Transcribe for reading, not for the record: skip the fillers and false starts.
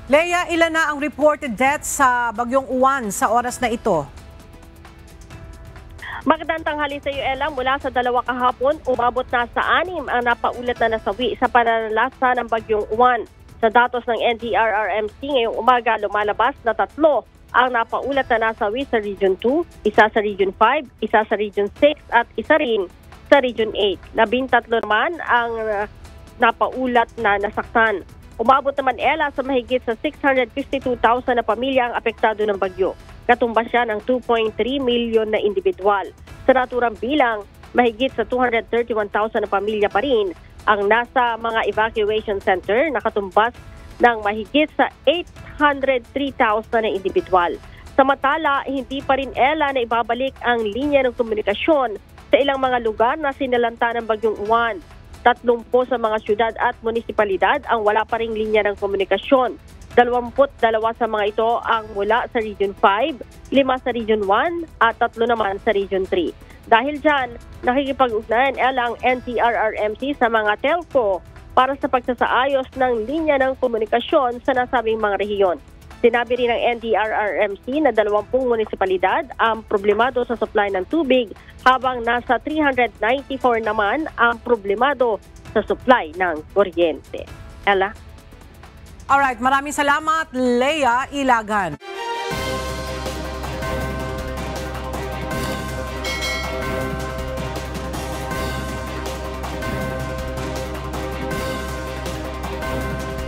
Leia, ilan na ang reported deaths sa Bagyong Uwan sa oras na ito? Magandang tanghali sa iyo, Ella. Mula sa 2 kahapon, umabot na sa 6 ang napaulat na nasawi sa pananalasa ng Bagyong Uwan. Sa datos ng NDRRMC ngayong umaga, lumalabas na 3 ang napaulat na nasawi sa Region 2, isa sa Region 5, isa sa Region 6 at isa rin sa Region 8. 13 naman ang napaulat na nasaktan. Umabot naman, Ella, sa mahigit sa 652,000 na pamilya ang apektado ng bagyo. Katumbas siya ng 2.3 milyon na individual. Sa naturang bilang, mahigit sa 231,000 na pamilya pa rin ang nasa mga evacuation center na katumbas ng mahigit sa 803,000 na individual. Samantala, hindi pa rin, Ella, na ibabalik ang linya ng komunikasyon sa ilang mga lugar na sinalanta ng Bagyong Uwan. 30 sa mga syudad at munisipalidad ang wala pa ring linya ng komunikasyon. 22 sa mga ito ang mula sa Region 5, 5 sa Region 1 at 3 naman sa Region 3. Dahil dyan, nakikipag-ugnayan ang NDRRMC sa mga telco para sa pagsasaayos ng linya ng komunikasyon sa nasabing mga rehiyon. Sinabi rin ng NDRRMC na 20 munisipalidad ang problemado sa supply ng tubig habang nasa 394 naman ang problemado sa supply ng kuryente. Ella? Alright, maraming salamat, Leia Ilagan.